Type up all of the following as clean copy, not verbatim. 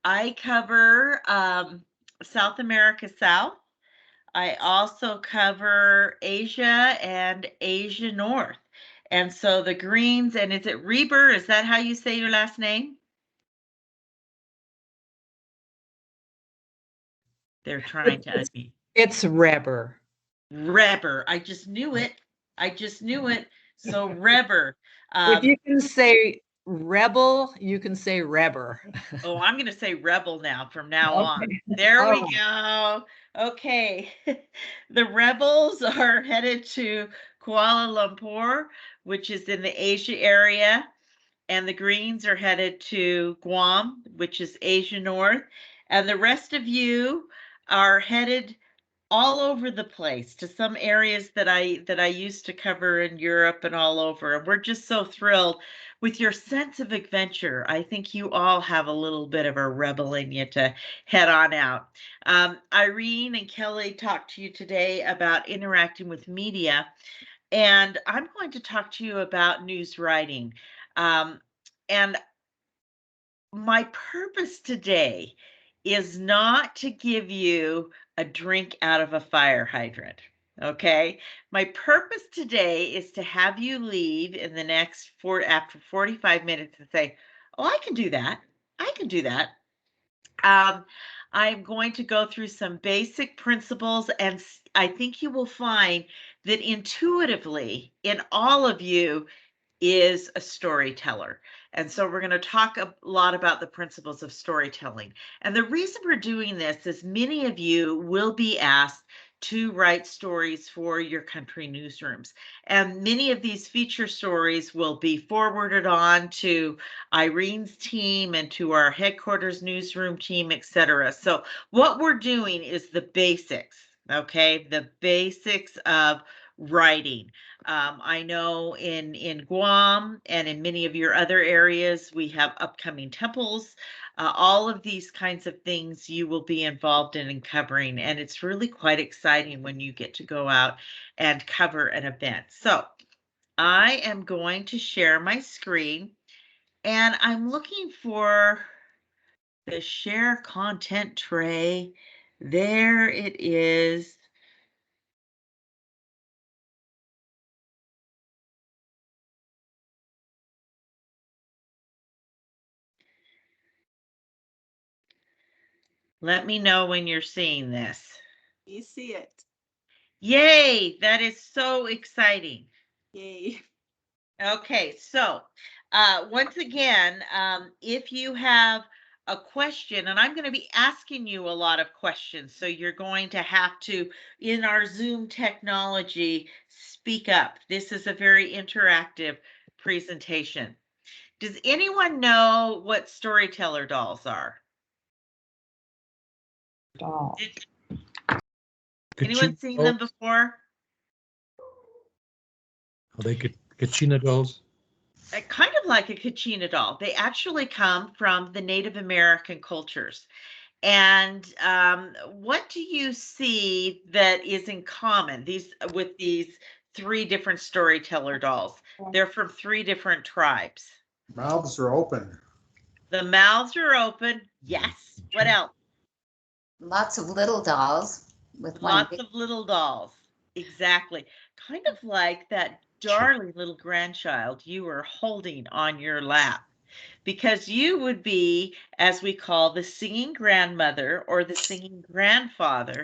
I cover South America South. I also cover Asia and Asia North. And so the Greens, and is it Reber? Is that how you say your last name? They're trying to unmute. It's Reber. Reber. I just knew it. I just knew it. So Reber. If you can say rebel, you can say Reber. Oh, I'm going to say rebel now from now on. Okay. There we Oh. go. Okay. The rebels are headed to Kuala Lumpur, which is in the Asia area, and the Greens are headed to Guam, which is Asia North, and the rest of you are headed all over the place to some areas that I used to cover in Europe and all over. And we're just so thrilled with your sense of adventure. I think you all have a little bit of a rebel in you to head on out. Irene and Kelly talked to you today about interacting with media, and I'm going to talk to you about news writing. And my purpose today is not to give you a drink out of a fire hydrant. Okay. My purpose today is to have you leave in the next after 45 minutes and say, oh, I can do that. I can do that. I'm going to go through some basic principles, and I think you will find that intuitively in all of you is a storyteller. And so we're going to talk a lot about the principles of storytelling. And the reason we're doing this is many of you will be asked to write stories for your country newsrooms. And many of these feature stories will be forwarded on to Irene's team and to our headquarters newsroom team, etc. So what we're doing is the basics, okay? The basics of writing. I know in Guam and in many of your other areas, we have upcoming temples. All of these kinds of things you will be involved in and covering. And it's really quite exciting when you get to go out and cover an event. So I am going to share my screen, and I'm looking for the share content tray. There it is. Let me know when you're seeing this. You see it. Yay, that is so exciting. Yay. Okay, so once again, if you have a question, and I'm going to be asking you a lot of questions, so you're going to have to, in our Zoom technology, speak up. This is a very interactive presentation. Does anyone know what storyteller dolls are? Doll. Anyone seen them before? Are they Kachina dolls? Kind of like a Kachina doll. They actually come from the Native American cultures. And what do you see that is in common with these three different storyteller dolls? They're from three different tribes. Mouths are open. The mouths are open. Yes. What else? Lots of little dolls with Lots of little dolls. Exactly. Kind of like that darling little grandchild you were holding on your lap, because you would be, as we call, the singing grandmother or the singing grandfather,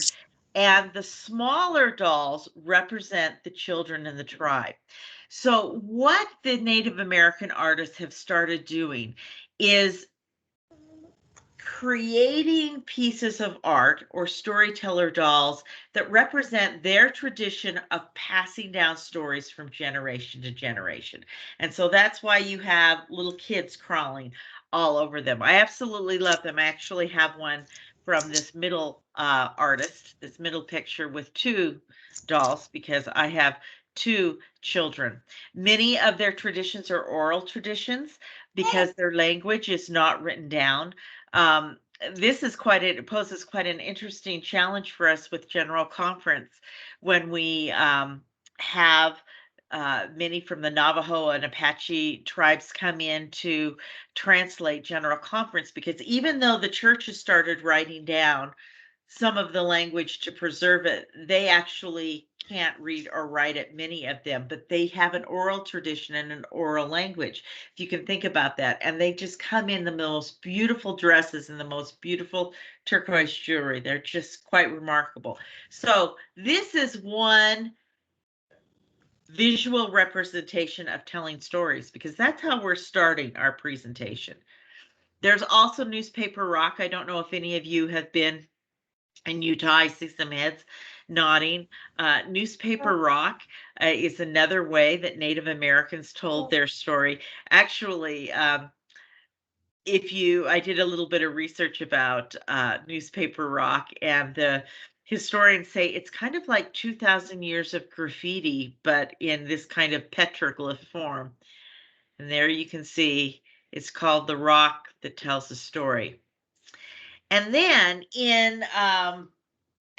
and the smaller dolls represent the children in the tribe. So what the Native American artists have started doing is creating pieces of art or storyteller dolls that represent their tradition of passing down stories from generation to generation. And so that's why you have little kids crawling all over them. I absolutely love them. I actually have one from this middle artist, this middle picture with two dolls, because I have two children. Many of their traditions are oral traditions because their language is not written down. This is it poses quite an interesting challenge for us with General Conference when we have many from the Navajo and Apache tribes come in to translate General Conference, because even though the churches started writing down some of the language to preserve it, they actually can't read or write it, many of them, but they have an oral tradition and an oral language, if you can think about that. And they just come in the most beautiful dresses and the most beautiful turquoise jewelry. They're just quite remarkable. So this is one visual representation of telling stories, because that's how we're starting our presentation. There's also newspaper rock. I don't know if any of you have been in Utah. I see some heads nodding. Newspaper rock is another way that Native Americans told their story. Actually, I did a little bit of research about newspaper rock, and the historians say it's kind of like 2,000 years of graffiti, but in this kind of petroglyph form. And there you can see it's called the rock that tells a story. And then in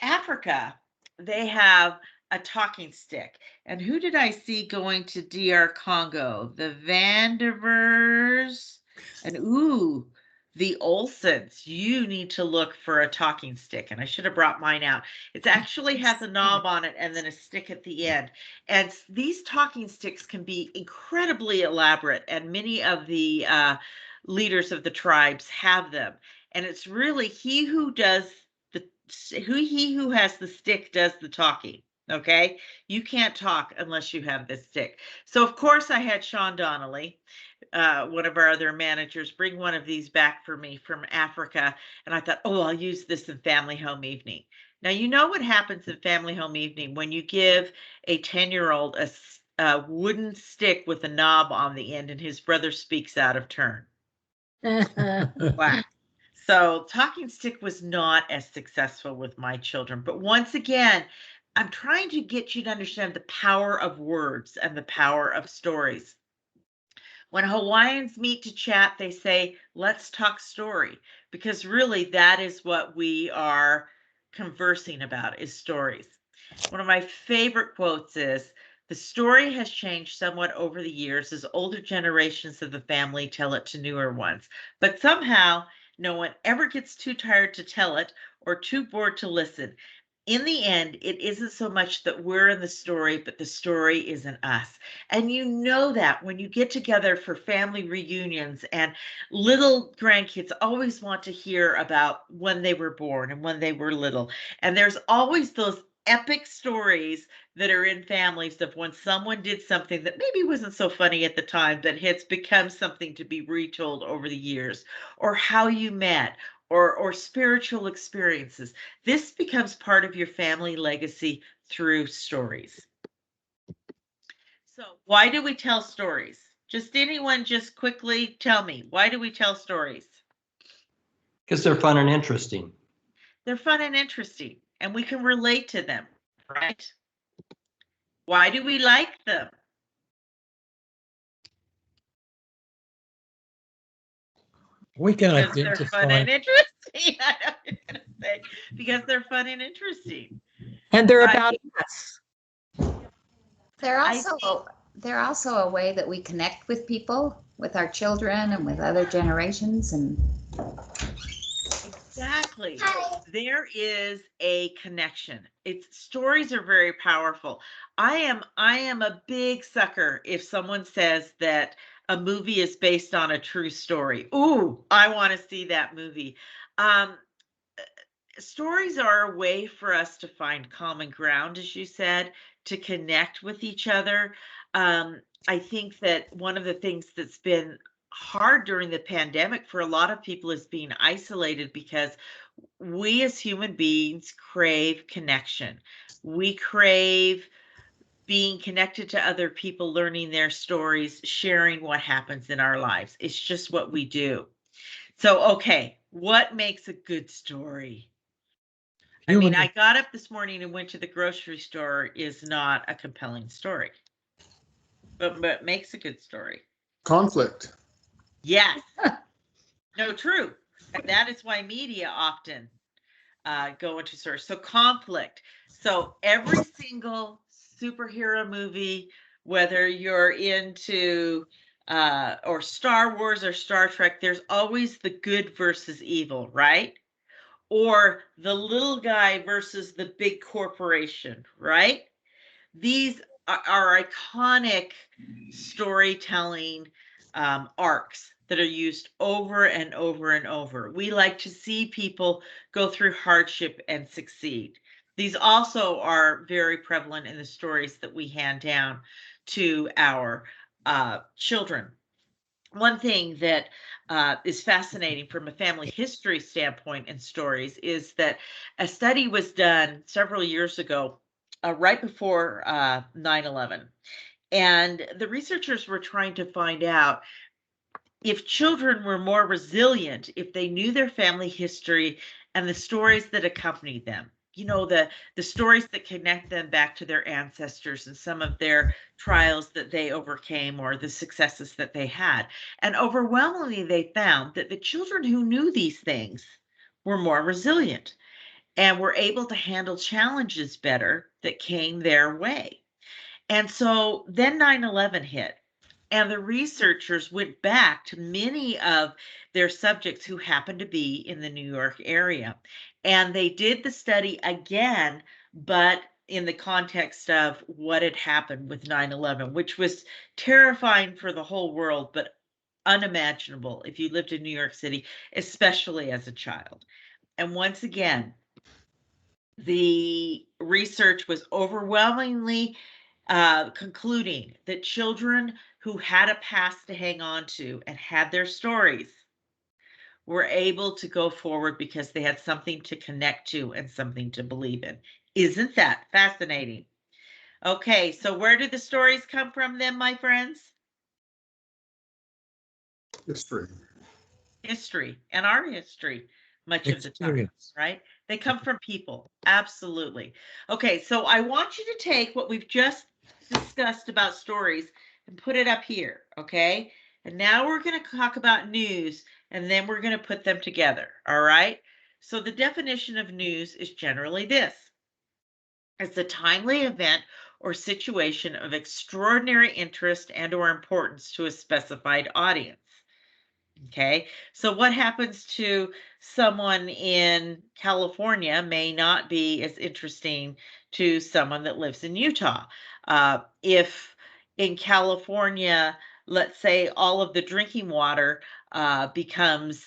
Africa, they have a talking stick. And who did I see going to DR Congo? The Vandevers and the Olsons. You need to look for a talking stick. And I should have brought mine out. It actually has a knob on it and then a stick at the end. And these talking sticks can be incredibly elaborate. And many of the leaders of the tribes have them. And it's really he who has the stick does the talking. Okay, you can't talk unless you have this stick. So of course I had Sean Donnelly, one of our other managers, bring one of these back for me from Africa, and I thought, oh, I'll use this in family home evening. Now you know what happens in family home evening when you give a 10-year-old a wooden stick with a knob on the end, and his brother speaks out of turn. Wow. So talking stick was not as successful with my children. But once again, I'm trying to get you to understand the power of words and the power of stories. When Hawaiians meet to chat, they say, let's talk story, because really that is what we are conversing about, is stories. One of my favorite quotes is, the story has changed somewhat over the years as older generations of the family tell it to newer ones, but somehow no one ever gets too tired to tell it or too bored to listen. In the end, it isn't so much that we're in the story, but the story is in us. And you know that when you get together for family reunions, and little grandkids always want to hear about when they were born and when they were little. And there's always those epic stories that are in families of when someone did something that maybe wasn't so funny at the time, but has become something to be retold over the years, or how you met, or spiritual experiences. This becomes part of your family legacy through stories. So why do we tell stories? Just anyone just quickly tell me, why do we tell stories? Because they're fun and interesting. They're fun and interesting, and we can relate to them, right? Why do we like them? We can Because they're fun and identify. interesting. I know what you're gonna say. Because they're fun and interesting. And they're about us. They're I also a way that we connect with people, with our children and with other generations. And Exactly. There is a connection. Stories are very powerful. I am a big sucker if someone says that a movie is based on a true story. Ooh, I want to see that movie. Um, Stories are a way for us to find common ground, as you said, to connect with each other. I think that one of the things that's been hard during the pandemic for a lot of people is being isolated, because we as human beings crave connection. We crave being connected to other people, learning their stories, sharing what happens in our lives. It's just what we do. So, okay, what makes a good story? I mean, I got up this morning and went to the grocery store is not a compelling story, but makes a good story. Conflict. Yes. No, true. And that is why media often go into stories. So conflict. So every single superhero movie, whether you're into or Star Wars or Star Trek, there's always the good versus evil, right? Or the little guy versus the big corporation, right? These are iconic storytelling arcs that are used over and over and over. We like to see people go through hardship and succeed. These also are very prevalent in the stories that we hand down to our children. One thing that is fascinating from a family history standpoint in stories is that a study was done several years ago, right before 9/11. And the researchers were trying to find out if children were more resilient if they knew their family history and the stories that accompanied them. You know, the stories that connect them back to their ancestors and some of their trials that they overcame or the successes that they had. And overwhelmingly, they found that the children who knew these things were more resilient and were able to handle challenges better that came their way. And so then 9/11 hit. And the researchers went back to many of their subjects who happened to be in the New York area. And they did the study again, but in the context of what had happened with 9/11, which was terrifying for the whole world, but unimaginable if you lived in New York City, especially as a child. And once again, the research was overwhelmingly concluding that children who had a past to hang on to and had their stories were able to go forward because they had something to connect to and something to believe in. Isn't that fascinating? Okay, so where did the stories come from then, my friends? History. History and our history, much of the time, Experience. right? They come from people. Absolutely. Okay, so I want you to take what we've just discussed about stories and put it up here, okay? And now we're going to talk about news and then we're going to put them together, all right? So the definition of news is generally this. It's a timely event or situation of extraordinary interest and or importance to a specified audience. Okay, so what happens to someone in California may not be as interesting to someone that lives in Utah. If in California, let's say all of the drinking water becomes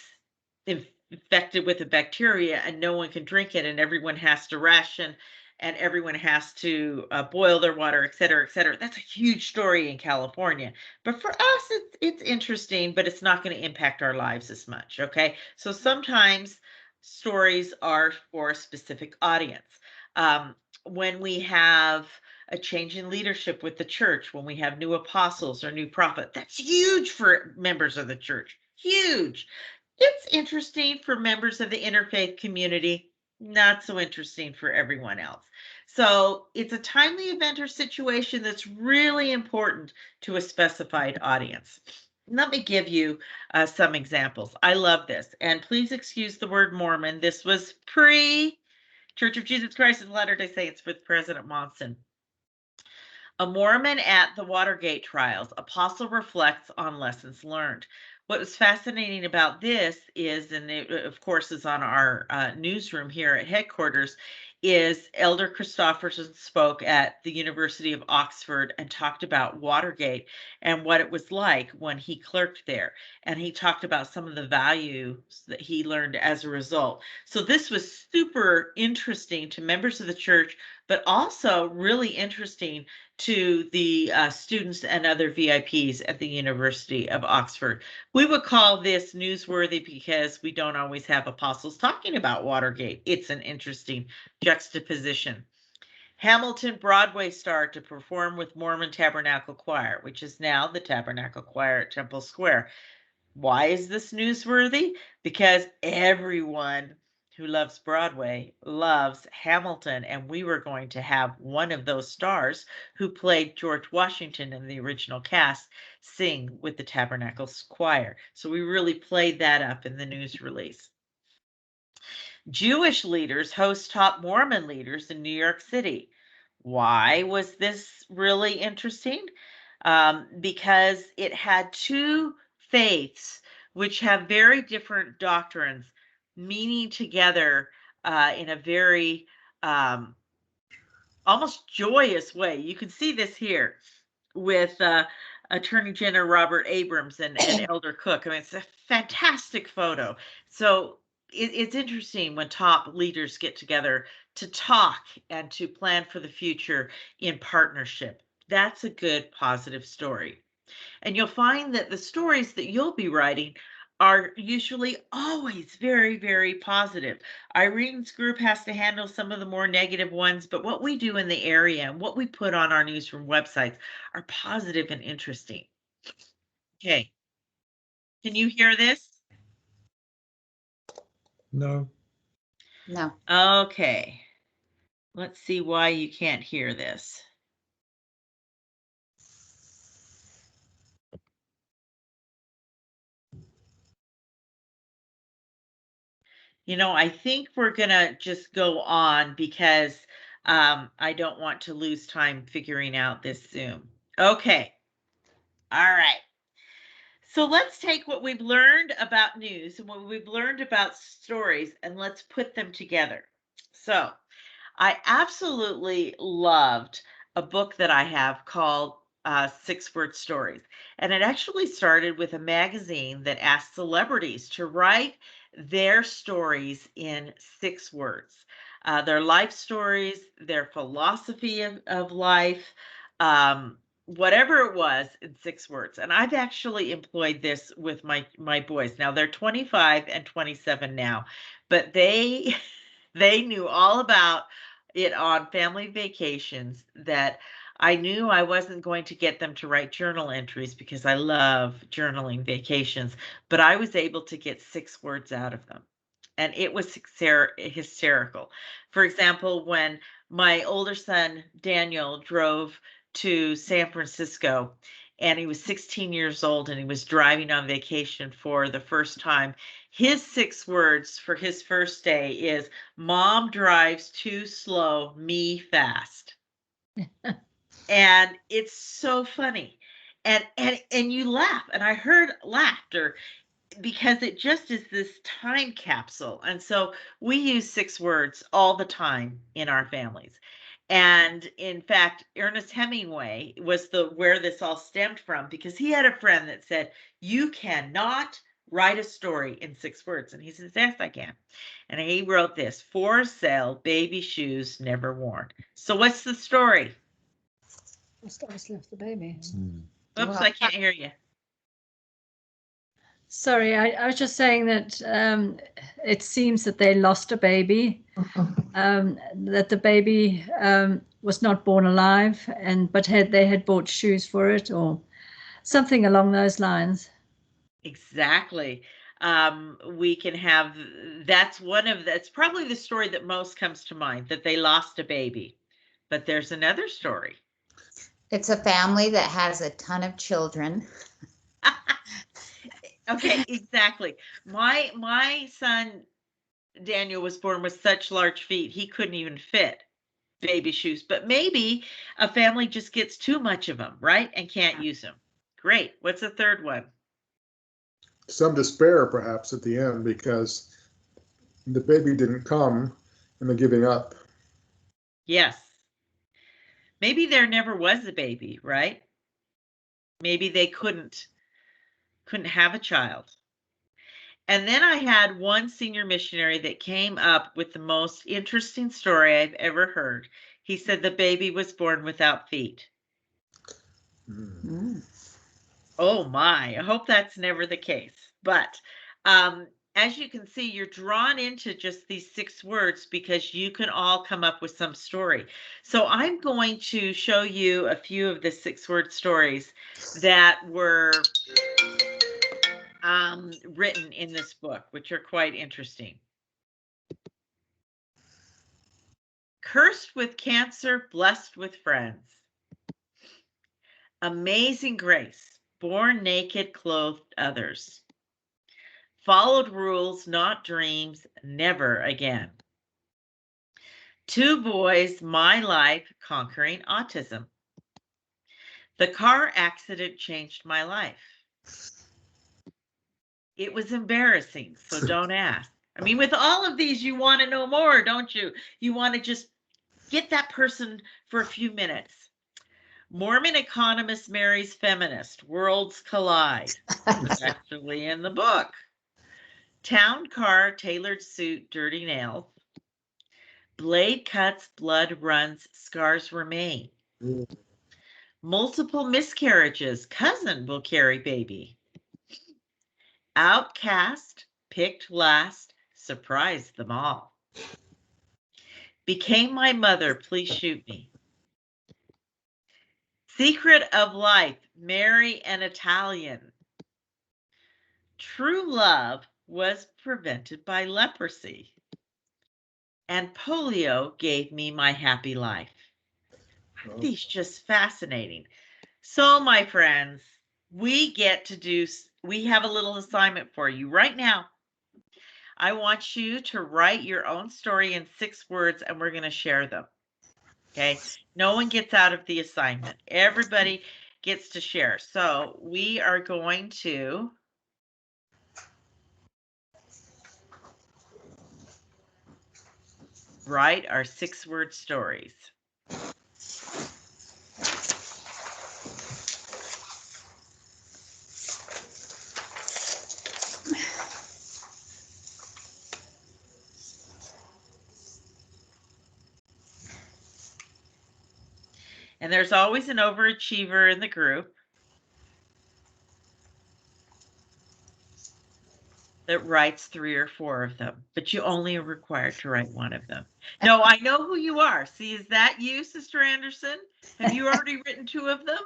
infected with a bacteria and no one can drink it, and everyone has to ration and everyone has to boil their water, et cetera, et cetera. That's a huge story in California. But for us, it's interesting, but it's not going to impact our lives as much. Okay. So sometimes stories are for a specific audience. When we have a change in leadership with the church, when we have new apostles or new prophet, that's huge for members of the church. Huge. It's interesting for members of the interfaith community, not so interesting for everyone else. So it's a timely event or situation that's really important to a specified audience. Let me give you some examples. I love this. And please excuse the word Mormon. This was pre Church of Jesus Christ of Latter-day Saints with President Monson. A Mormon at the Watergate trials. Apostle reflects on lessons learned. What was fascinating about this is, and it of course is on our newsroom here at headquarters, is Elder Christofferson spoke at the University of Oxford and talked about Watergate and what it was like when he clerked there. And he talked about some of the values that he learned as a result. So this was super interesting to members of the church, but also really interesting to the students and other VIPs at the University of Oxford. We would call this newsworthy because we don't always have apostles talking about Watergate. It's an interesting juxtaposition. Hamilton Broadway star to perform with Mormon Tabernacle Choir, which is now the Tabernacle Choir at Temple Square. Why is this newsworthy? Because everyone who loves Broadway loves Hamilton, and we were going to have one of those stars who played George Washington in the original cast sing with the Tabernacle Choir. So we really played that up in the news release. Jewish leaders host top Mormon leaders in New York City. Why was this really interesting? Because it had two faiths which have very different doctrines meeting together in a very almost joyous way. You can see this here with Attorney General Robert Abrams and Elder Cook. I mean, it's a fantastic photo. So it's interesting when top leaders get together to talk and to plan for the future in partnership. That's a good, positive story. And you'll find that the stories that you'll be writing are usually always very, very positive. Irene's group has to handle some of the more negative ones, but what we do in the area and what we put on our newsroom websites are positive and interesting. Okay. Can you hear this? No. No. Okay. Let's see why you can't hear this. You know, I think we're gonna just go on because I don't want to lose time figuring out this Zoom. Okay. All right. So let's take what we've learned about news and what we've learned about stories and let's put them together. So I absolutely loved a book that I have called 6 Word Stories. And it actually started with a magazine that asked celebrities to write their stories in 6 words. Their life stories, their philosophy of life, whatever it was in 6 words. And I've actually employed this with my boys. Now they're 25 and 27 now, but they they knew all about it on family vacations that I knew I wasn't going to get them to write journal entries because I love journaling vacations, but I was able to get 6 words out of them. And it was hysterical. For example, when my older son, Daniel, drove to San Francisco and he was 16 years old and he was driving on vacation for the first time, his 6 words for his first day is Mom drives too slow, me fast. And it's so funny. And you laugh. And I heard laughter because it just is this time capsule. And so we use 6 words all the time in our families. And in fact, Ernest Hemingway was the where this all stemmed from because he had a friend that said, "You cannot write a story in 6 words." And he says, "Yes, I can." And he wrote this: "For sale, baby shoes never worn." So what's the story? I left the baby. Oops, I can't hear you. Sorry, I was just saying that it seems that they lost a baby, that the baby was not born alive, but they had bought shoes for it or something along those lines. Exactly. We can have that's probably the story that most comes to mind, that they lost a baby. But there's another story. It's a family that has a ton of children. Okay, exactly. My son Daniel was born with such large feet he couldn't even fit baby shoes. But maybe a family just gets too much of them, right? And can't use them. Great. What's the third one? Some despair perhaps at the end because the baby didn't come and they're giving up. Yes. Maybe there never was a baby, right? Maybe they couldn't have a child. And then I had one senior missionary that came up with the most interesting story I've ever heard. He said the baby was born without feet. Mm. Oh my, I hope that's never the case. But as you can see, you're drawn into just these 6 words because you can all come up with some story. So I'm going to show you a few of the 6-word stories that were written in this book, which are quite interesting. Cursed with cancer, blessed with friends. Amazing grace, born naked, clothed others. Followed rules, not dreams, never again. 2 boys, my life conquering autism. The car accident changed my life. It was embarrassing, so don't ask. I mean, with all of these, you want to know more, don't you? You want to just get that person for a few minutes. Mormon economist marries feminist. Worlds collide. It's actually in the book. Town car, tailored suit, dirty nails. Blade cuts, blood runs, scars remain. Multiple miscarriages, cousin will carry baby. Outcast, picked last, surprised them all. Became my mother, please shoot me. Secret of life, marry an Italian. True love was prevented by leprosy. And polio gave me my happy life. Aren't these just fascinating? So, my friends, we have a little assignment for you right now. I want you to write your own story in 6 words, and we're going to share them. Okay? No one gets out of the assignment. Everybody gets to share. So we are going to write our 6-word stories. And there's always an overachiever in the group that writes 3 or 4 of them, but you only are required to write 1 of them. No, I know who you are. See, is that you, Sister Anderson? Have you already written 2 of them?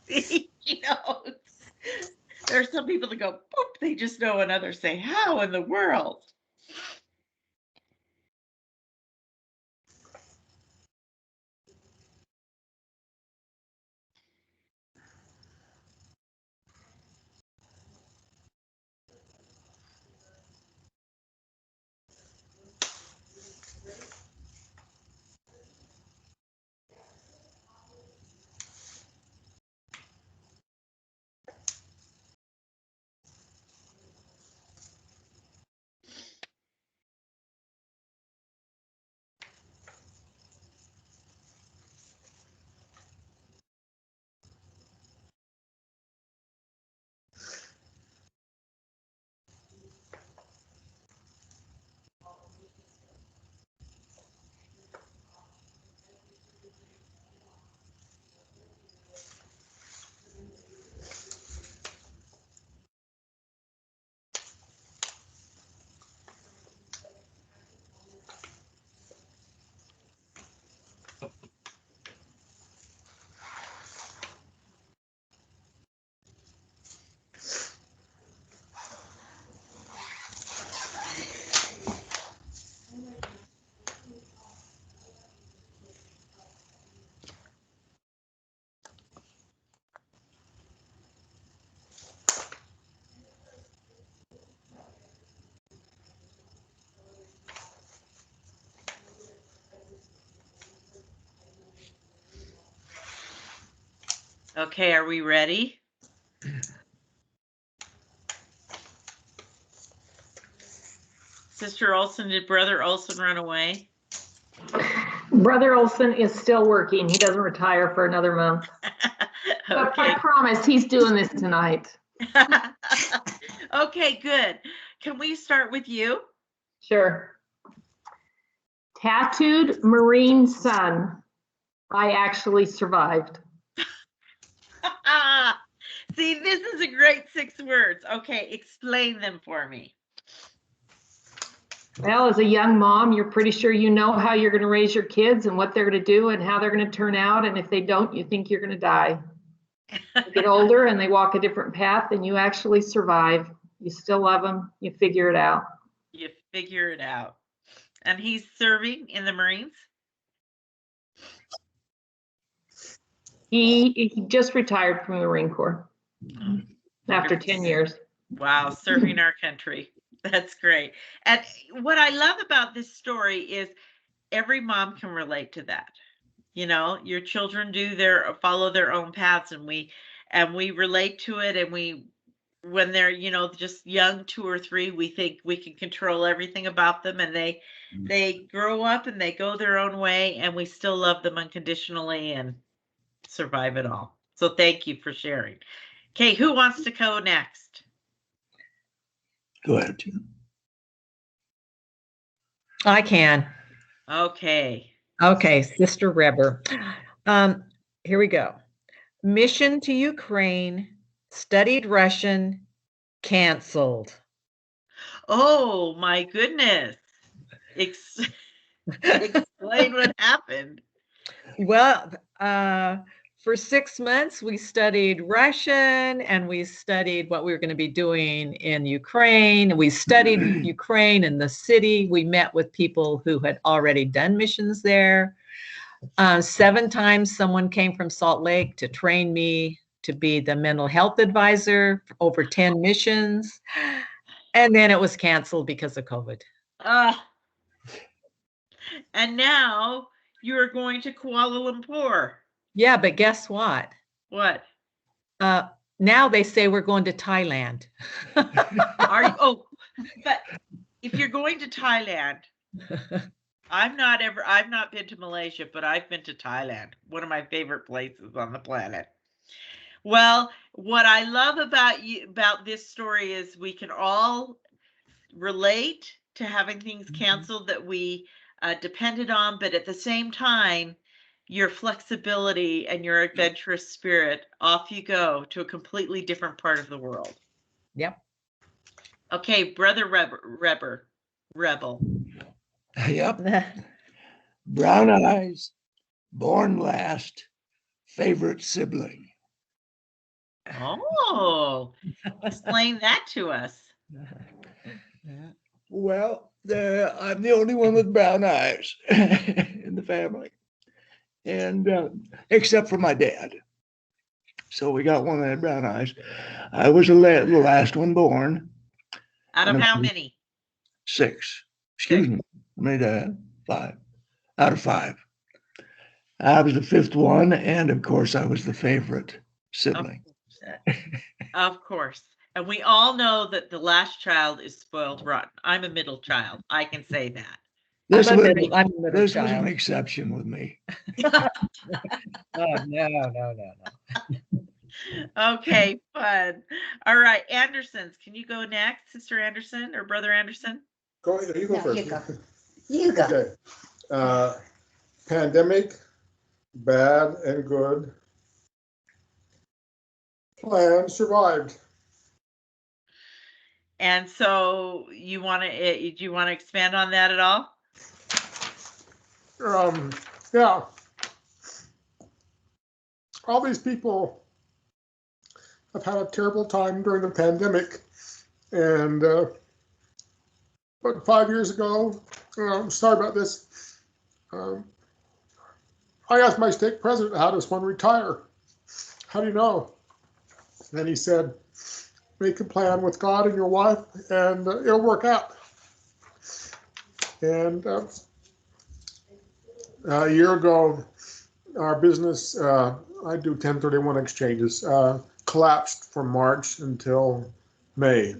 You know, there are some people that go, boop, they just know, and others say, how in the world? Okay, are we ready? Sister Olson, did Brother Olson run away? Brother Olson is still working. He doesn't retire for another month. But I promise he's doing this tonight. Okay, good. Can we start with you? Sure. Tattooed Marine son. I actually survived. See, this is a great 6 words. Okay, explain them for me. Well, as a young mom, you're pretty sure you know how you're going to raise your kids and what they're going to do and how they're going to turn out. And if they don't, you think you're going to die. You get older and they walk a different path and you actually survive. You still love them. You figure it out. You figure it out. And he's serving in the Marines? He just retired from the Marine Corps after 10 years. Wow, serving our country. That's great. And what I love about this story is every mom can relate to that. You know, your children follow their own paths, and we relate to it, and when they're, just young, 2 or 3, we think we can control everything about them, and they grow up and they go their own way, and we still love them unconditionally and survive it all. So thank you for sharing. Okay, who wants to go next? Go ahead. I can. Okay. Okay, Sister Reber. Here we go. Mission to Ukraine, studied Russian, canceled. Oh my goodness. Explain what happened. Well, for 6 months, we studied Russian and we studied what we were going to be doing in Ukraine. We studied Ukraine and the city. We met with people who had already done missions there. 7 times someone came from Salt Lake to train me to be the mental health advisor for over 10 missions. And then it was canceled because of COVID. And now you're going to Kuala Lumpur. Yeah, but guess what? What? Now they say we're going to Thailand. Are you? Oh, but if you're going to Thailand, I've not been to Malaysia, but I've been to Thailand, one of my favorite places on the planet. Well, what I love about this story is we can all relate to having things canceled that we depended on, but at the same time, your flexibility and your adventurous spirit, off you go to a completely different part of the world. Yep. Okay, Brother Rebel. Yep. Brown eyes, born last, favorite sibling. Oh, explain that to us. Well, I'm the only one with brown eyes in the family, and except for my dad. So we got one that had brown eyes. I was the last one born. Out of how many? 6. Excuse me. How many did I have? 5. Out of 5. I was the 5th one, and of course, I was the favorite sibling. Of course. And we all know that the last child is spoiled rotten. I'm a middle child. I can say that. This I'm was child. an exception with me. Oh, no. Okay, fun. All right, Andersons, can you go next, Sister Anderson or Brother Anderson? Go ahead, you go No, first. you go. You go. Okay. Pandemic, bad and good. Plan survived. And so do you want to expand on that at all? Yeah. All these people have had a terrible time during the pandemic, and but 5 years ago, sorry about this. I asked my stake president, how does one retire? How do you know? And he said, make a plan with God and your wife, and it'll work out. And a year ago, our business, I do 1031 exchanges, collapsed from March until May.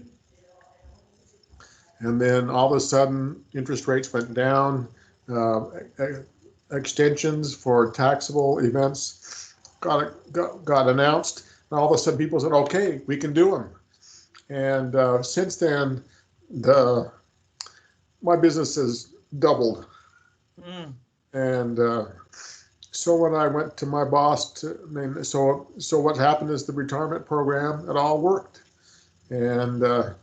And then all of a sudden, interest rates went down. Extensions for taxable events got announced. And all of a sudden, people said, okay, we can do them. And since then, my business has doubled. And so when I went to my boss, so what happened is the retirement program, it all worked. And the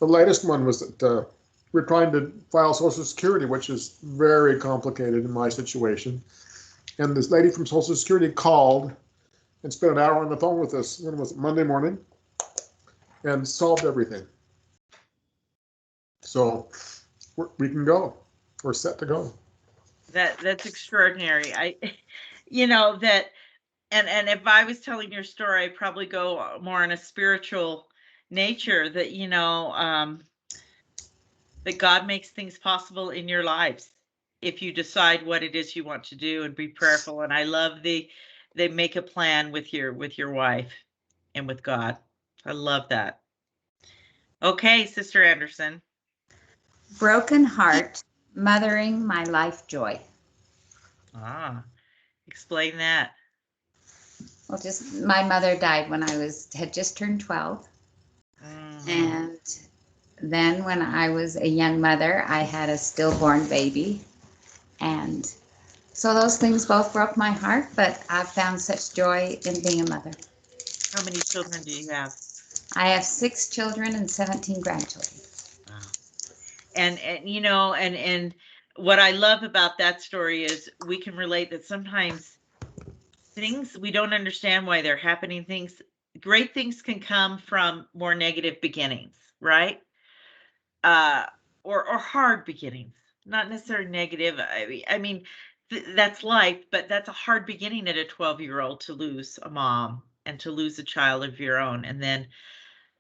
latest one was that we're trying to file Social Security, which is very complicated in my situation. And this lady from Social Security called and spent an hour on the phone with us. When was it? Monday morning, and solved everything. So we can go. We're set to go. That's extraordinary. And if I was telling your story, I'd probably go more on a spiritual nature that, that God makes things possible in your lives if you decide what it is you want to do and be prayerful. And I love they make a plan with your wife and with God. I love that. Okay, Sister Anderson. Broken heart, mothering my life joy. Ah, explain that. Well, just my mother died when I had just turned 12. And then when I was a young mother, I had a stillborn baby. And so those things both broke my heart, but I've found such joy in being a mother. How many children do you have? I have 6 children and 17 grandchildren. Wow. And what I love about that story is we can relate that sometimes things we don't understand why they're happening. Great things can come from more negative beginnings, right? Or hard beginnings, not necessarily negative. I mean, that's life, but that's a hard beginning at a 12-year-old to lose a mom and to lose a child of your own. And then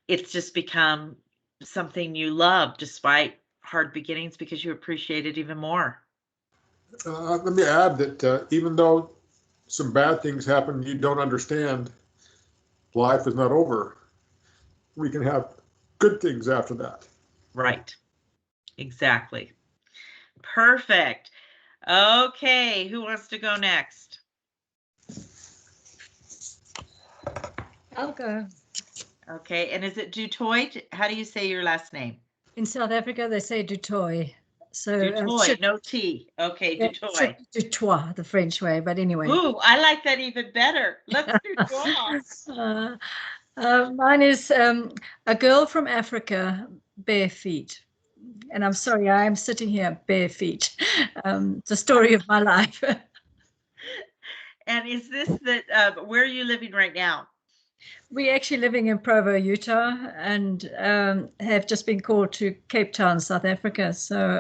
it's just become something you love despite hard beginnings because you appreciate it even more. Let me add that even though some bad things happen you don't understand, life is not over. We can have good things after that. Right. Exactly. Perfect. Okay, who wants to go next? I'll go. Okay, and is it Dutoit? How do you say your last name? In South Africa, they say du toit. So Dutoit, no T. Okay, Dutoit. Du toit, the French way, but anyway. Ooh, I like that even better. Let's do toit. Mine is a girl from Africa, bare feet. And I'm sorry, I am sitting here bare feet. The story of my life. And is this where are you living right now? We're actually living in Provo, Utah, and have just been called to Cape Town, South Africa. So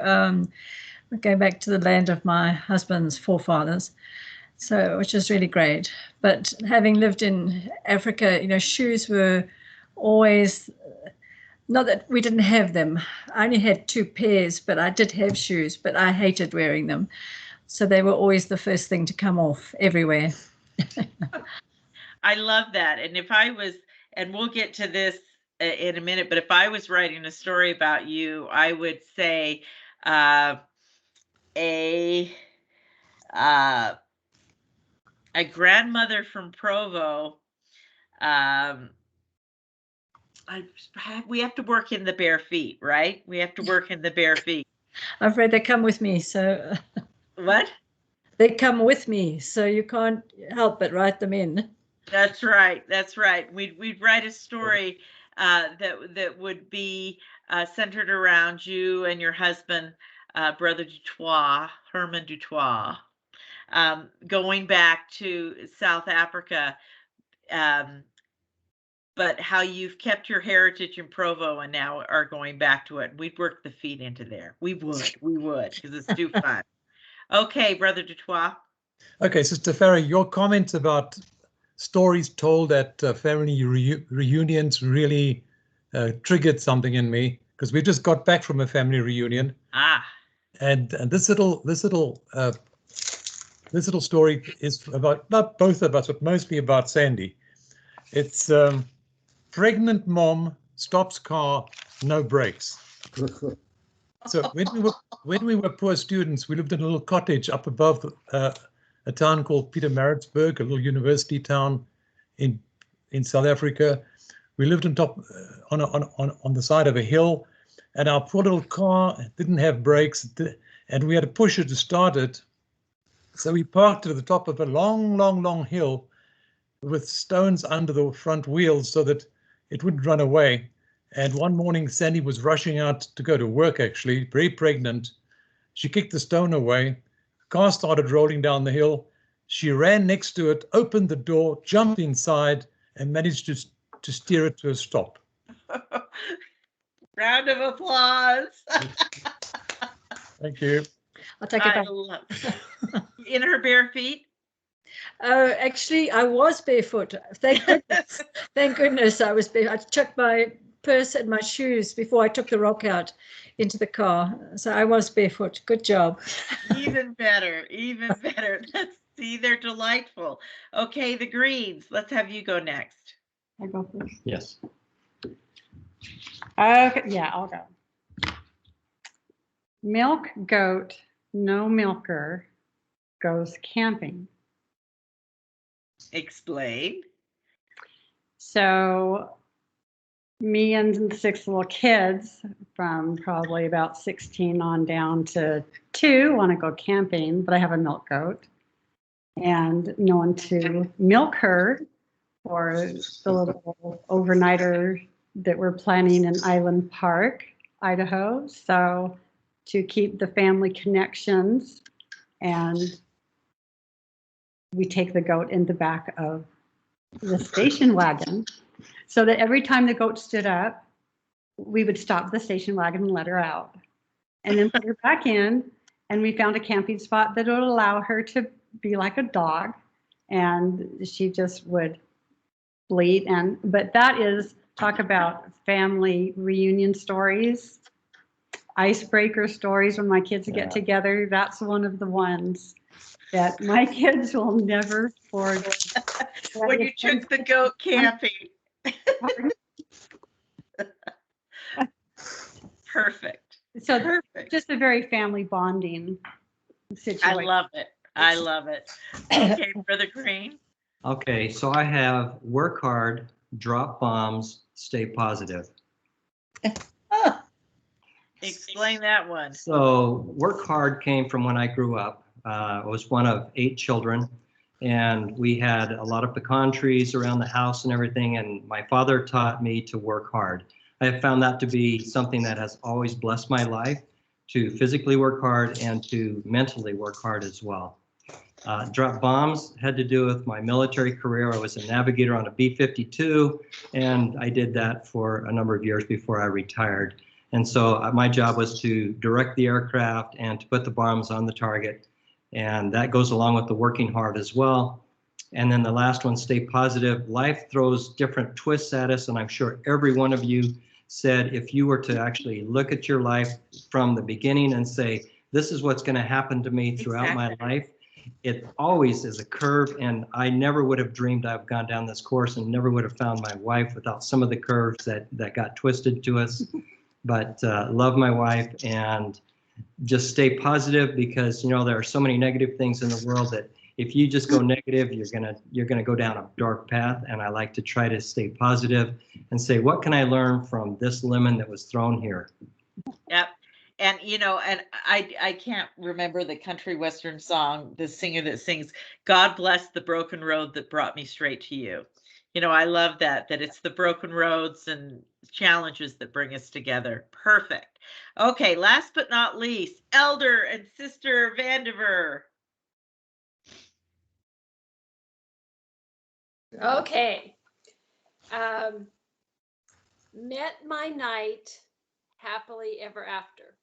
we're going back to the land of my husband's forefathers, so which is really great. But having lived in Africa, shoes were always, not that we didn't have them. I only had 2 pairs, but I did have shoes, but I hated wearing them. So they were always the first thing to come off everywhere. I love that. And if I was, and we'll get to this in a minute, but if I was writing a story about you, I would say a grandmother from Provo. We have to work in the bare feet, right? We have to work in the bare feet. I'm afraid they come with me. So what? They come with me, so you can't help but write them in. That's right. That's right. We'd write a story that would be centered around you and your husband, Brother Dutoit, Herman Dutoit, going back to South Africa, but how you've kept your heritage in Provo and now are going back to it. We'd work the feet into there. We would, because it's too fun. Okay, Brother Dutoit. Okay, Sister Farah, your comment about stories told at family reunions really triggered something in me, because we just got back from a family reunion. And this little story is about not both of us, but mostly about Sandy. It's pregnant mom stops car, no brakes. So when we were poor students, we lived in a little cottage up above a town called Pietermaritzburg, a little university town in South Africa. We lived on top on the side of a hill, and our poor little car didn't have brakes, and we had to push it to start it. So we parked at the top of a long hill with stones under the front wheels so that it wouldn't run away. And one morning, Sandy was rushing out to go to work, actually, very pregnant. She kicked the stone away. Car started rolling down the hill. She ran next to it, opened the door, jumped inside, and managed to steer it to a stop. Round of applause. Thank you. I'll take it back. In her bare feet? Actually, I was barefoot. Thank goodness. Thank goodness I was barefoot. I chucked my purse and my shoes before I took the rock out into the car. So I was barefoot. Good job. Even better, even better. Let's see, they're delightful. Okay, the greens. Let's have you go next. I go first. Yes. Okay, yeah, I'll go. Milk goat, no milker, goes camping. Explain. So me and the 6 little kids from probably about 16 on down to 2 want to go camping, but I have a milk goat and no one to milk her for the little overnighter that we're planning in Island Park, Idaho. So to keep the family connections, and we take the goat in the back of the station wagon so that every time the goat stood up, we would stop the station wagon and let her out and then put her back in. And we found a camping spot that would allow her to be like a dog, and she just would bleat. But that is, talk about family reunion stories, icebreaker stories when my kids get together. That's one of the ones that my kids will never forget. When you took the goat camping. Perfect. So Perfect. just a very family bonding situation. I love it. I love it. Okay, Brother Green. Okay, so I have work hard, drop bombs, stay positive. Explain that one. So work hard came from when I grew up. I was one of 8 children, and we had a lot of pecan trees around the house and everything, and my father taught me to work hard. I have found that to be something that has always blessed my life, to physically work hard and to mentally work hard as well. Drop bombs had to do with my military career. I was a navigator on a B-52, and I did that for a number of years before I retired. And so my job was to direct the aircraft and to put the bombs on the target. And that goes along with the working hard as well. And then the last one, stay positive. Life throws different twists at us, and I'm sure every one of you said if you were to actually look at your life from the beginning and say, this is what's going to happen to me throughout my life, it always is a curve, and I never would have dreamed I've gone down this course and never would have found my wife without some of the curves that got twisted to us. But love my wife and just stay positive, because, you know, there are so many negative things in the world that if you just go negative, you're gonna go down a dark path. And I like to try to stay positive and say, what can I learn from this lemon that was thrown here? Yep. And, you know, and I can't remember the country western song, the singer that sings, God bless the broken road that brought me straight to you. You know, I love that it's the broken roads and challenges that bring us together. Perfect. Okay, last but not least, Elder and Sister Vandiver. Okay. Met my knight happily ever after.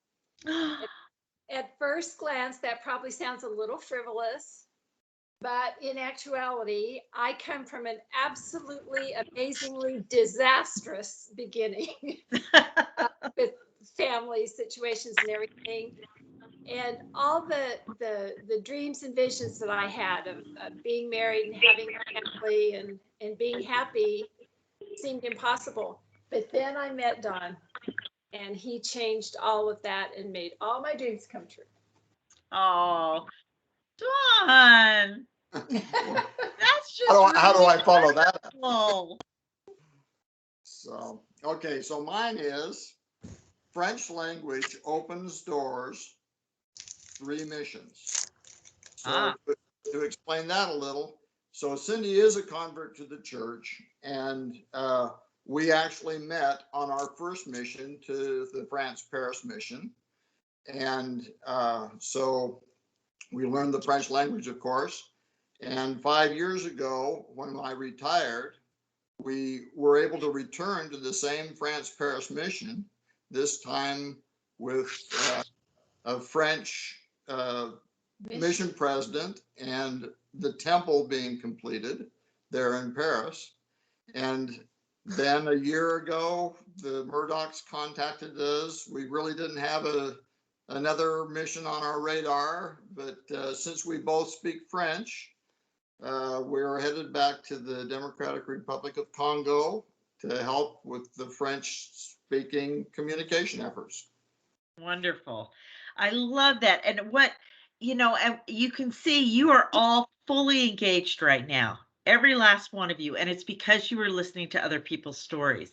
At first glance, that probably sounds a little frivolous, but in actuality, I come from an absolutely amazingly disastrous beginning with family situations and everything. And all the dreams and visions that I had of being married and having a family and being happy seemed impossible. But then I met Don, and he changed all of that and made all my dreams come true. Oh, Dawn. That's just how do really I follow that up? wonderful. So, okay, so mine is French language opens doors, 3 missions. So to explain that a little, so Cindy is a convert to the church, and we actually met on our first mission to the France Paris mission. And so we learned the French language, of course. And 5 years ago, when I retired, we were able to return to the same France Paris mission, this time with a French mission president and the temple being completed there in Paris. And Then a year ago, the Murdochs contacted us. We really didn't have another mission on our radar, but since we both speak French, we're headed back to the Democratic Republic of Congo to help with the French-speaking communication efforts. Wonderful. I love that. And what, and you can see you are all fully engaged right now, every last one of you. And it's because you were listening to other people's stories.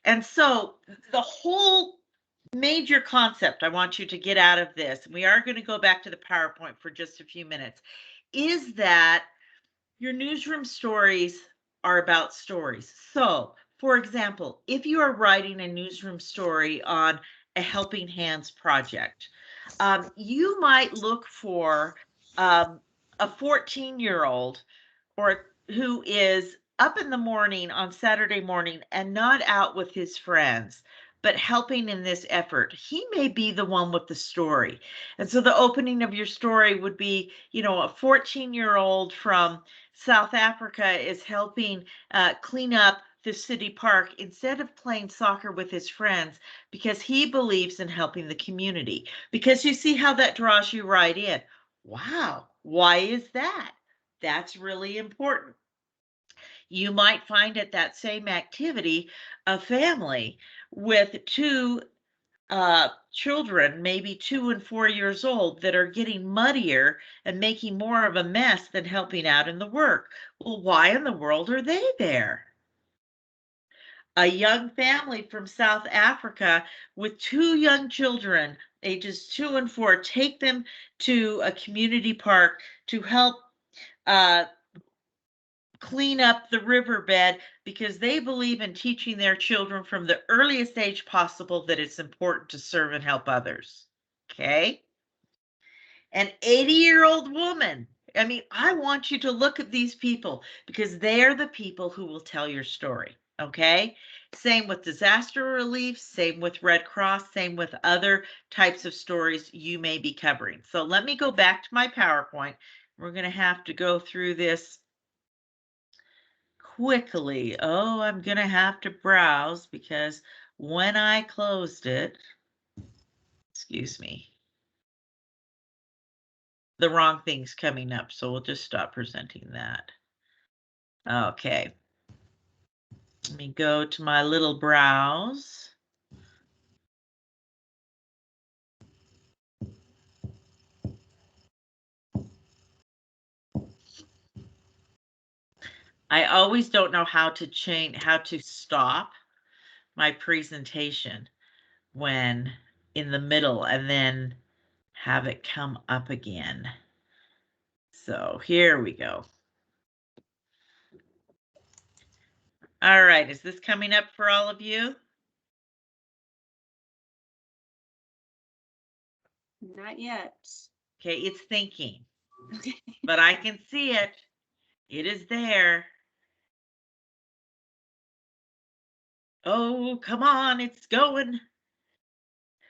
And so the whole major concept I want you to get out of this, and we are going to go back to the PowerPoint for just a few minutes, is that your newsroom stories are about stories. So, for example, if you are writing a newsroom story on a Helping Hands project, you might look for a 14-year-old or who is up in the morning on Saturday morning and not out with his friends, but helping in this effort. He may be the one with the story. And so the opening of your story would be, a 14-year-old from South Africa is helping clean up the city park instead of playing soccer with his friends because he believes in helping the community. Because you see how that draws you right in. Wow, why is that? That's really important. You might find at that same activity a family with two children, maybe 2 and 4 years old, that are getting muddier and making more of a mess than helping out in the work. Well, why in the world are they there? A young family from South Africa with 2 young children, ages 2 and 4, take them to a community park to help clean up the riverbed because they believe in teaching their children from the earliest age possible that it's important to serve and help others. Okay. An 80-year-old woman. I mean, I want you to look at these people because they are the people who will tell your story. Okay. Same with disaster relief, same with Red Cross, same with other types of stories you may be covering. So let me go back to my PowerPoint. We're going to have to go through this quickly. Oh, I'm going to have to browse because when I closed it, excuse me, the wrong thing's coming up. So we'll just stop presenting that. Okay. Let me go to my little browse. I always don't know how to stop my presentation when in the middle and then have it come up again. So here we go. All right, is this coming up for all of you? Not yet. Okay, it's thinking, Okay. but I can see it. It is there. Oh, come on, it's going.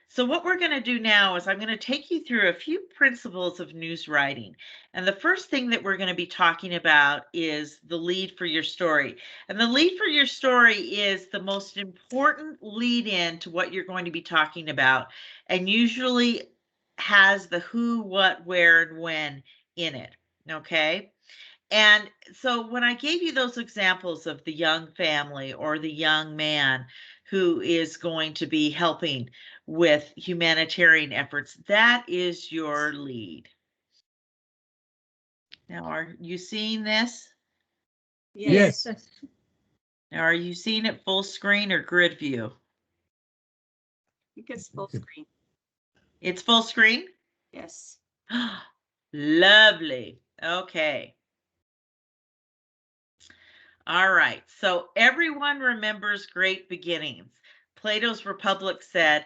So what we're going to do now is I'm going to take you through a few principles of news writing. And the first thing that we're going to be talking about is the lead for your story. And the lead for your story is the most important lead in to what you're going to be talking about, and usually has the who, what, where, and when in it. Okay. And so when I gave you those examples of the young family or the young man who is going to be helping with humanitarian efforts, that is your lead. Now, are you seeing this? Yes. Now, are you seeing it full screen or grid view? I think it's full screen. It's full screen? Yes. Lovely. Okay. All right, so everyone remembers great beginnings. Plato's Republic said,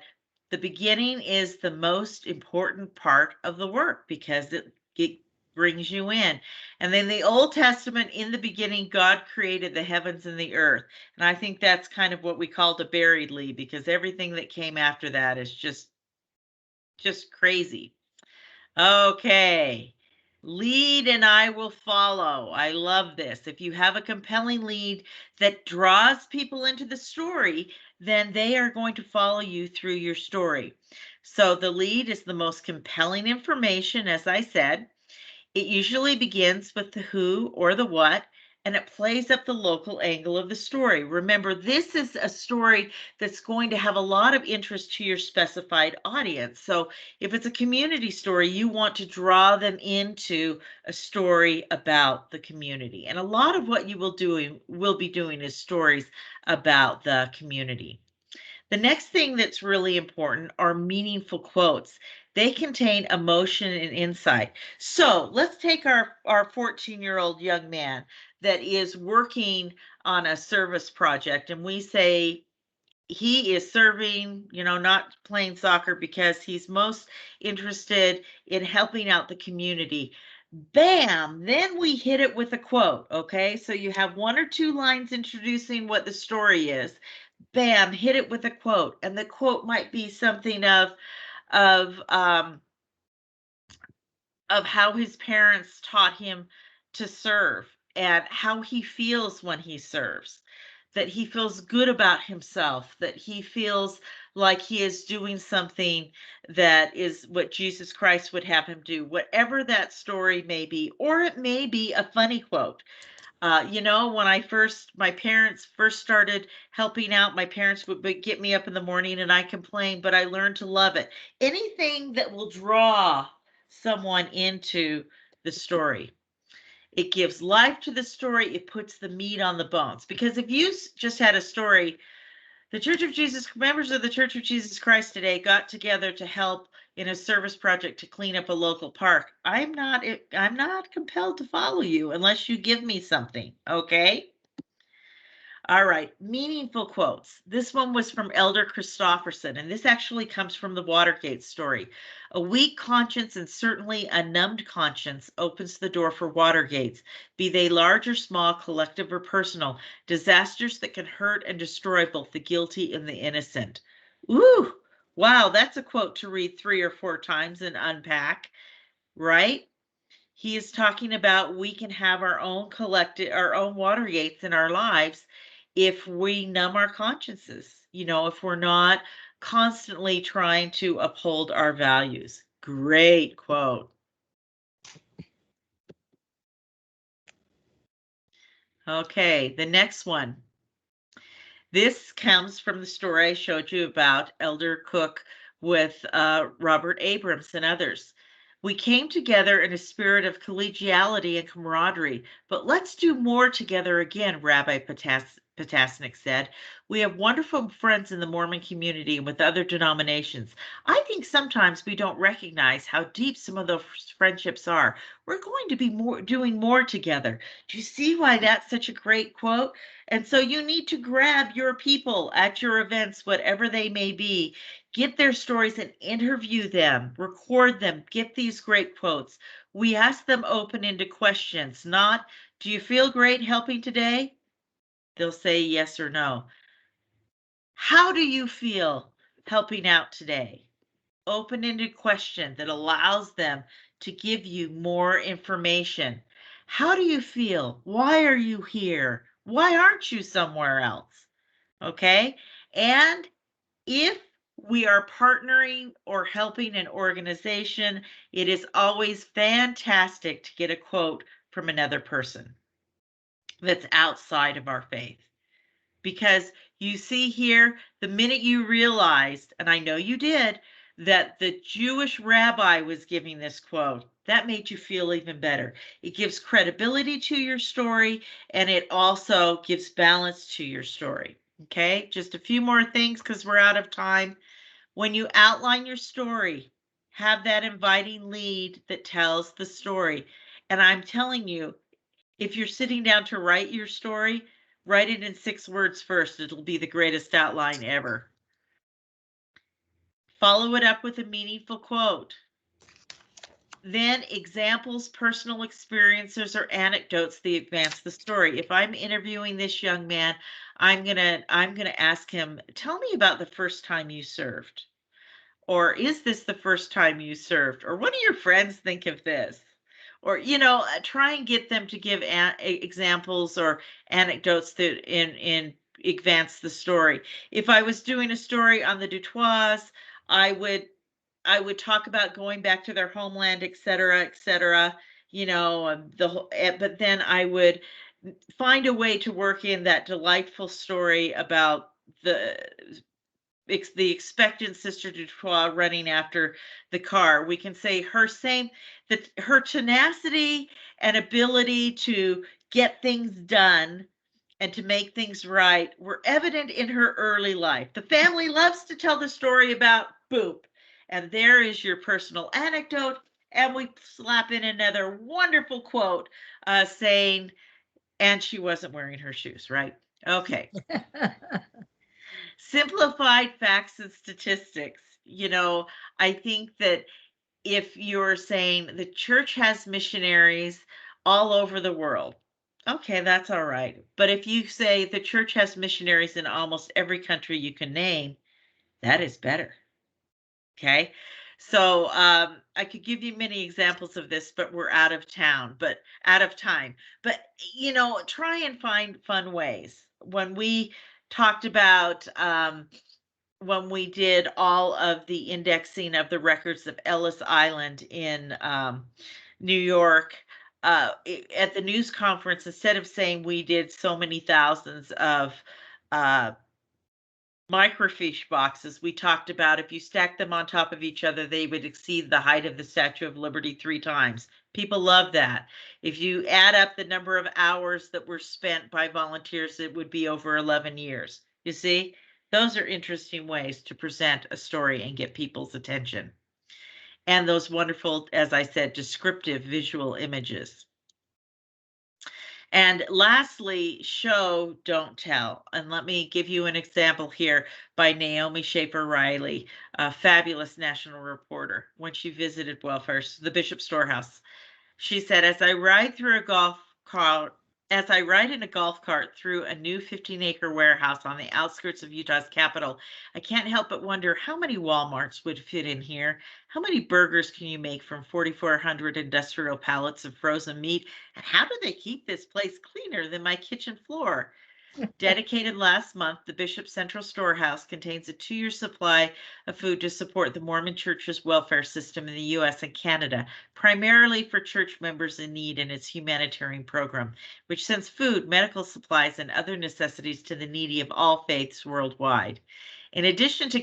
the beginning is the most important part of the work because it brings you in. And then the Old Testament, in the beginning, God created the heavens and the earth. And I think that's kind of what we called a buried lead because everything that came after that is just crazy. Okay, Lead and I will follow. I love this. If you have a compelling lead that draws people into the story, then they are going to follow you through your story. So the lead is the most compelling information, as I said. It usually begins with the who or the what, and it plays up the local angle of the story. Remember, this is a story that's going to have a lot of interest to your specified audience. So if it's a community story, you want to draw them into a story about the community. And a lot of what you will be doing is stories about the community. The next thing that's really important are meaningful quotes. They contain emotion and insight. So let's take our 14-year-old young man that is working on a service project, and we say he is serving, not playing soccer because he's most interested in helping out the community. Bam, then we hit it with a quote, okay? So you have 1 or 2 lines introducing what the story is. Bam, hit it with a quote, and the quote might be something of how his parents taught him to serve and how he feels when he serves, that he feels good about himself, that he feels like he is doing something that is what Jesus Christ would have him do, whatever that story may be, or it may be a funny quote. When my parents first started helping out, my parents would get me up in the morning and I complained, but I learned to love it. Anything that will draw someone into the story. It gives life to the story. It puts the meat on the bones. Because if you just had a story, members of the Church of Jesus Christ today got together to help in a service project to clean up a local park. I'm not compelled to follow you unless you give me something, okay? All right, meaningful quotes. This one was from Elder Christofferson, and this actually comes from the Watergate story. A weak conscience and certainly a numbed conscience opens the door for Watergates, be they large or small, collective or personal, disasters that can hurt and destroy both the guilty and the innocent. Ooh, wow, that's a quote to read 3 or 4 times and unpack, right? He is talking about we can have our own Watergates in our lives if we numb our consciences, if we're not constantly trying to uphold our values. Great quote. Okay, the next one. This comes from the story I showed you about Elder Cook with Robert Abrams and others. We came together in a spirit of collegiality and camaraderie, but let's do more together again, Rabbi Potasnik said. We have wonderful friends in the Mormon community and with other denominations. I think sometimes we don't recognize how deep some of those friendships are. We're going to be doing more together. Do you see why that's such a great quote? And so you need to grab your people at your events, whatever they may be, get their stories and interview them, record them, get these great quotes. We ask them open-ended questions, not, do you feel great helping today? They'll say yes or no. How do you feel helping out today? Open-ended question that allows them to give you more information. How do you feel? Why are you here? Why aren't you somewhere else? Okay. And if we are partnering or helping an organization, it is always fantastic to get a quote from another person that's outside of our faith. Because you see here, the minute you realized, and I know you did, that the Jewish rabbi was giving this quote, that made you feel even better. It gives credibility to your story, and it also gives balance to your story. Okay, just a few more things because we're out of time. When you outline your story, have that inviting lead that tells the story. And I'm telling you, if you're sitting down to write your story, write it in 6 words first. It'll be the greatest outline ever. Follow it up with a meaningful quote. Then examples, personal experiences, or anecdotes that advance the story. If I'm interviewing this young man, I'm gonna ask him, tell me about the first time you served. Or is this the first time you served? Or what do your friends think of this? or, try and get them to give examples or anecdotes that in advance the story. If I was doing a story on the Dutois, I would talk about going back to their homeland, et cetera, but then I would find a way to work in that delightful story about the expectant Sister Dutois running after the car. We can say that her tenacity and ability to get things done and to make things right were evident in her early life. The family loves to tell the story about Boop. And there is your personal anecdote. And we slap in another wonderful quote saying, and she wasn't wearing her shoes, right? Okay. Simplified facts and statistics. I think that if you're saying the church has missionaries all over the world, okay, that's all right. But if you say the church has missionaries in almost every country you can name, that is better. Okay. So I could give you many examples of this, but we're out of time. But try and find fun ways. When we talked about when we did all of the indexing of the records of Ellis Island in New York, at the news conference, instead of saying we did so many thousands of microfiche boxes, we talked about if you stack them on top of each other, they would exceed the height of the Statue of Liberty 3 times. People love that. If you add up the number of hours that were spent by volunteers, it would be over 11 years. You see, those are interesting ways to present a story and get people's attention. And those wonderful, as I said, descriptive visual images. And lastly, show, don't tell. And let me give you an example here by Naomi Schaefer Riley, a fabulous national reporter, when she visited the Bishop Storehouse. She said, as I ride in a golf cart through a new 15-acre warehouse on the outskirts of Utah's capital, I can't help but wonder how many Walmarts would fit in here. How many burgers can you make from 4,400 industrial pallets of frozen meat? And how do they keep this place cleaner than my kitchen floor? Dedicated last month, the Bishop Central Storehouse contains a 2-year supply of food to support the Mormon Church's welfare system in the U.S. and Canada, primarily for church members in need in its humanitarian program, which sends food, medical supplies, and other necessities to the needy of all faiths worldwide. In addition to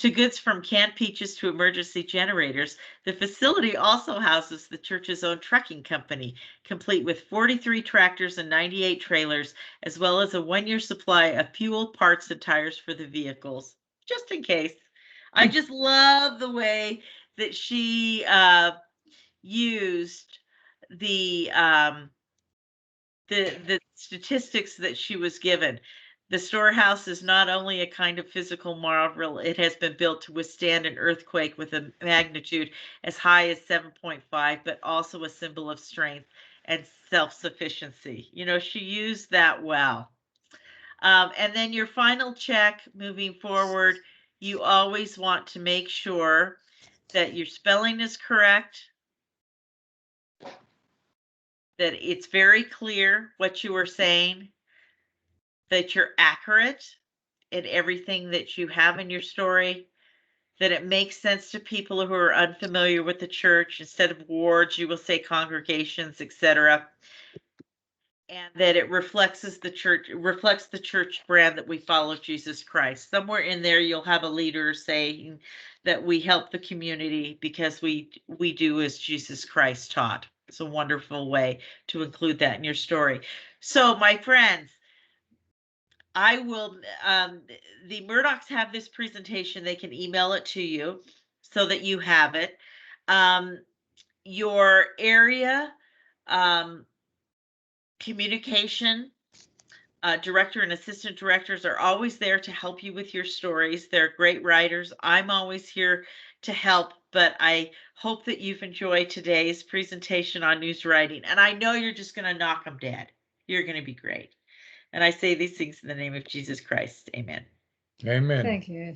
goods from canned peaches to emergency generators, the facility also houses the church's own trucking company, complete with 43 tractors and 98 trailers, as well as a 1-year supply of fuel, parts, and tires for the vehicles, just in case. I just love the way that she used the statistics that she was given. The storehouse is not only a kind of physical marvel, it has been built to withstand an earthquake with a magnitude as high as 7.5, but also a symbol of strength and self-sufficiency. She used that well. And then your final check moving forward, you always want to make sure that your spelling is correct, that it's very clear what you are saying, that you're accurate in everything that you have in your story, that it makes sense to people who are unfamiliar with the church. Instead of wards, you will say congregations, etc. And that it reflects the church brand that we follow Jesus Christ. Somewhere in there, you'll have a leader saying that we help the community because we do as Jesus Christ taught. It's a wonderful way to include that in your story. So, my friends, I will, the Murdochs have this presentation. They can email it to you so that you have it. Your area communication director and assistant directors are always there to help you with your stories. They're great writers. I'm always here to help, but I hope that you've enjoyed today's presentation on news writing. And I know you're just going to knock them dead. You're going to be great. And I say these things in the name of Jesus Christ. Amen. Amen. Thank you.